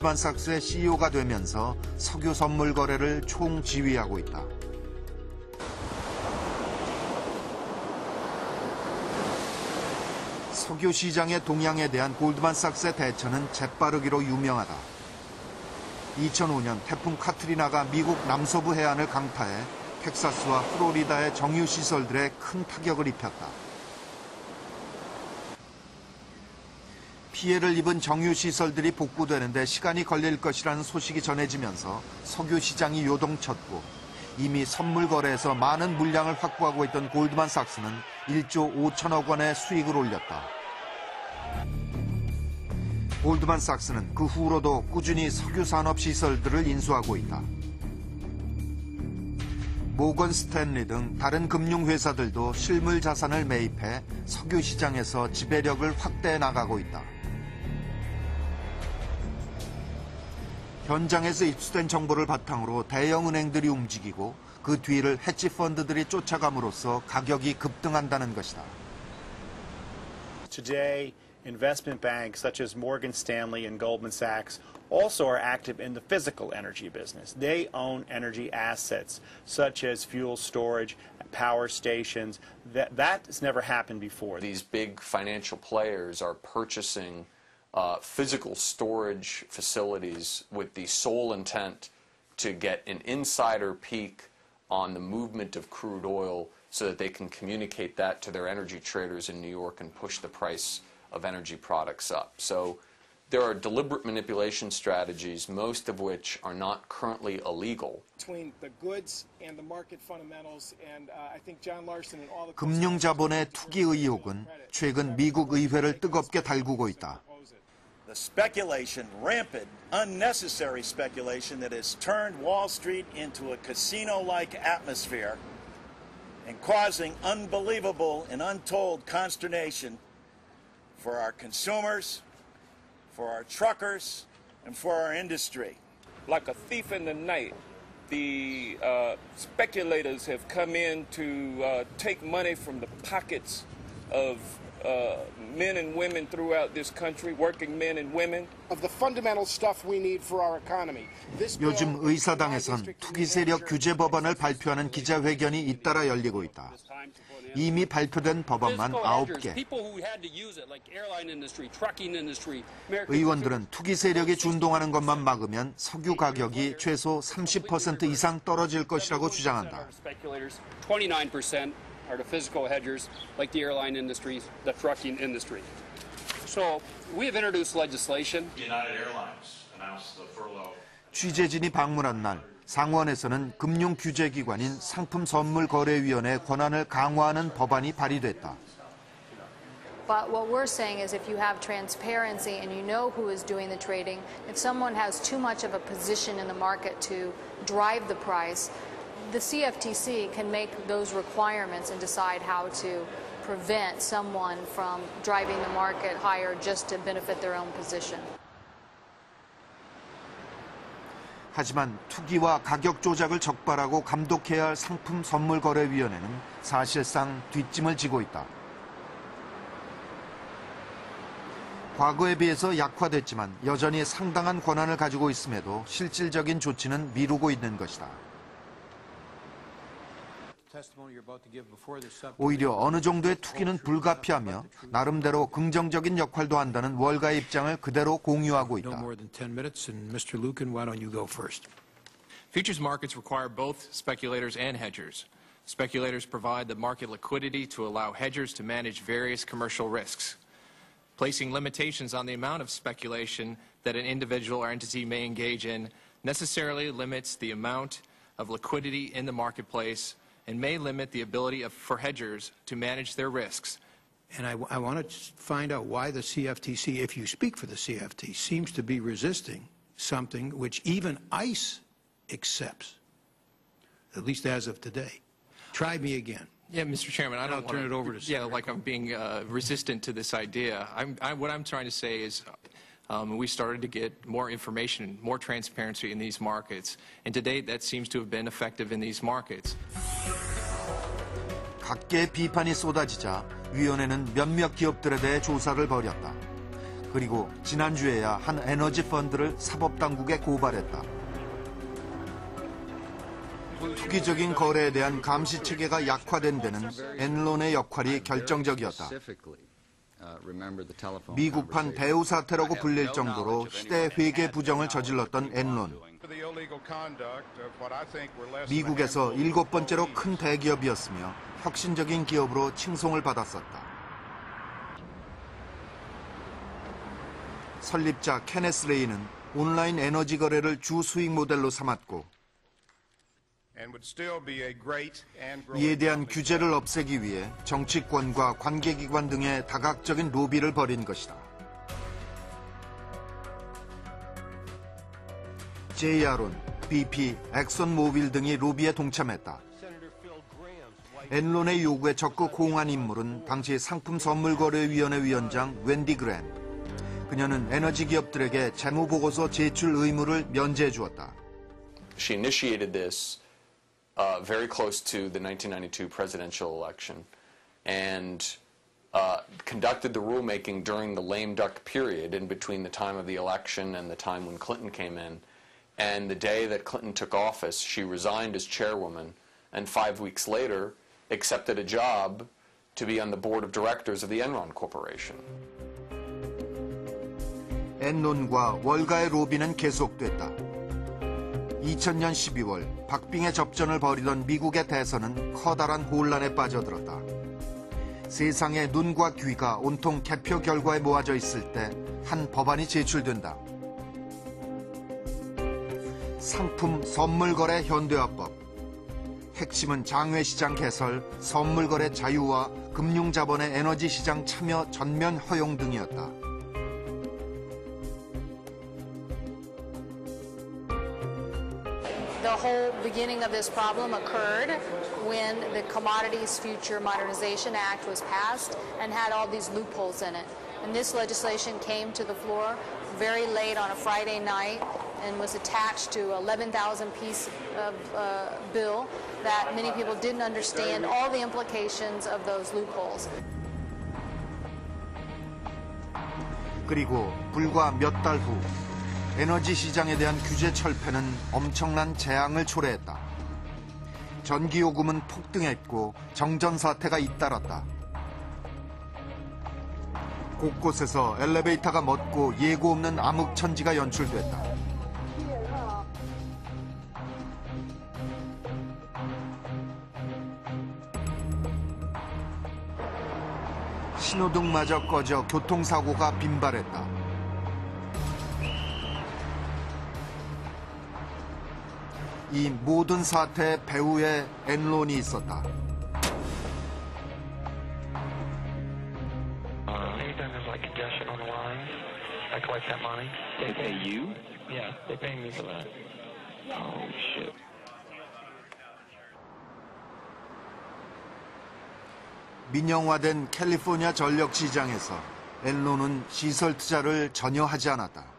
골드만삭스의 CEO가 되면서 석유 선물 거래를 총지휘하고 있다. 석유 시장의 동향에 대한 골드만삭스의 대처는 재빠르기로 유명하다. 2005년 태풍 카트리나가 미국 남서부 해안을 강타해 텍사스와 플로리다의 정유시설들에 큰 타격을 입혔다. 피해를 입은 정유시설들이 복구되는데 시간이 걸릴 것이라는 소식이 전해지면서 석유 시장이 요동쳤고 이미 선물 거래에서 많은 물량을 확보하고 있던 골드만삭스는 1조 5천억 원의 수익을 올렸다. 골드만삭스는 그 후로도 꾸준히 석유 산업 시설들을 인수하고 있다. 모건 스탠리 등 다른 금융회사들도 실물 자산을 매입해 석유 시장에서 지배력을 확대해 나가고 있다. 현장에서 입수된 정보를 바탕으로 대형 은행들이 움직이고 그 뒤를 헤지 펀드들이 쫓아감으로써 가격이 급등한다는 것이다. Today, investment banks such as Morgan Stanley and Goldman Sachs also are active in the physical energy business. They own energy assets such as fuel storage, power stations. That has never happened before. These big financial players are purchasing physical storage facilities with the sole intent to get an insider peek on the movement of crude oil so that they can communicate that to their energy traders in New York and push the price of energy products up. So there are deliberate manipulation strategies, most of which are not currently illegal. Between the goods and the market fundamentals, and I think John Larson and all the 금융자본의 투기 의혹은 최근 미국 의회를 뜨겁게 달구고 있다. The speculation, rampant, unnecessary speculation that has turned Wall Street into a casino-like atmosphere and causing unbelievable and untold consternation for our consumers, for our truckers, and for our industry. Like a thief in the night, the speculators have come in to take money from the pockets of men and women throughout this country, working men and women. of the fundamental stuff we need for our economy. 요즘 의사당에선 투기 세력 규제 법안을 발표하는 기자회견이 잇따라 열리고 있다. 이미 발표된 법안만 9개. 의원들은 투기 세력이 준동하는 것만 막으면 석유 가격이 최소 30% 이상 떨어질 것이라고 주장한다. 29% are the physical hedgers, like the airline industry, the trucking industry. So we have introduced legislation. United Airlines announced the furlough. 취재진이 방문한 날 상원에서는 금융규제기관인 상품선물거래위원회의 권한을 강화하는 법안이 발의됐다. But what we're saying is if you have transparency and you know who is doing the trading, if someone has too much of a position in the market to drive the price, the CFTC can make those requirements and decide how to prevent someone from driving the market higher just to benefit their own position. 하지만 투기와 가격 조작을 적발하고 감독해야 할 상품선물거래위원회는 사실상 뒷짐을 지고 있다. 과거에 비해서 약화됐지만 여전히 상당한 권한을 가지고 있음에도 실질적인 조치는 미루고 있는 것이다. 오히려 어느 정도의 투기는 불가피하며 나름대로 긍정적인 역할도 한다는 월가의 입장을 그대로 공유하고 있다. Futures markets require both speculators and hedgers. Speculators provide the market liquidity to allow hedgers to manage various commercial risks. Placing limitations on the amount of speculation that an individual or entity may engage in necessarily limits the amount of liquidity in the marketplace and may limit the ability for hedgers to manage their risks. And I want to find out why the CFTC, if you speak for the CFTC, seems to be resisting something which even ICE accepts, at least as of today. Try me again. Yeah, Mr. Chairman, I don't turn it over to Senator. Yeah, like I'm being resistant to this idea. What I'm trying to say is we started to get more information, more transparency in these markets. And to date, that seems to have been effective in these markets. 각계의 비판이 쏟아지자 위원회는 몇몇 기업들에 대해 조사를 벌였다. 그리고 지난주에야 한 에너지 펀드를 사법당국에 고발했다. 투기적인 거래에 대한 감시 체계가 약화된 데는 엔론의 역할이 결정적이었다. 미국판 배후 사태라고 불릴 정도로 시대 회계 부정을 저질렀던 엔론. 미국에서 7번째로 큰 대기업이었으며 혁신적인 기업으로 칭송을 받았었다. 설립자 케네스 레이는 온라인 에너지 거래를 주 수익 모델로 삼았고 이에 대한 규제를 없애기 위해 정치권과 관계기관 등의 다각적인 로비를 벌인 것이다. JR온, BP, 엑선모빌 등이 로비에 동참했다. 엔론의 요구에 적극 호응한 인물은 당시 상품선물거래위원회 위원장 웬디 그램. 그녀는 에너지 기업들에게 재무보고서 제출 의무를 면제해 주었다. She initiated this very close to the 1992 presidential election and conducted the rulemaking during the lame duck period in between the time of the election and the time when Clinton came in. And the day that Clinton took office, she resigned as chairwoman and 5 weeks later accepted a job to be on the board of directors of the Enron Corporation. 엔론과 월가의 로비는 계속됐다. 2000년 12월 박빙의 접전을 벌이던 미국의 대선은 커다란 혼란에 빠져들었다. 세상의 눈과 귀가 온통 개표 결과에 모아져 있을 때 한 법안이 제출된다. 상품 선물거래 현대화법. 핵심은 장외시장 개설, 선물거래 자유화, 금융자본의 에너지시장 참여 전면 허용 등이었다. The whole beginning of this problem occurred when the Commodities Future Modernization Act was passed and had all these loopholes in it. And this legislation came to the floor very late on a Friday night and was attached to an 11,000-piece bill that many people didn't understand all the implications of those loopholes. 그리고 불과 몇 달 후 에너지 시장에 대한 규제 철폐는 엄청난 재앙을 초래했다. 전기요금은 폭등했고 정전 사태가 잇따랐다. 곳곳에서 엘리베이터가 멎고 예고 없는 암흑천지가 연출됐다. 신호등마저 꺼져 교통사고가 빈발했다. 이 모든 사태의 배후에 엔론이 있었다. Anytime there's like congestion on the line, I collect that money. They pay you? Yeah, they pay me for that. Oh shit. 민영화된 캘리포니아 전력 시장에서 엔론은 시설 투자를 전혀 하지 않았다.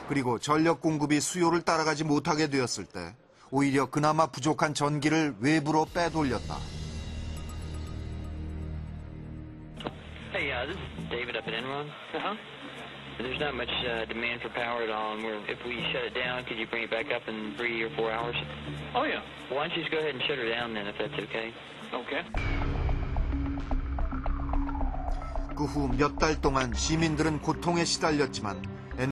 그리고 전력 공급이 수요를 따라가지 못하게 되었을 때 오히려 그나마 부족한 전기를 외부로 빼돌렸다. Hey, this is David up at Enron. There's not much demand for power at all, and if we shut it down, could you bring it back up in 3 or 4 hours? Oh, yeah. Why don't you just go ahead and shut her down then, if that's okay? Okay. 그 후 몇 달 동안 시민들은 고통에 시달렸지만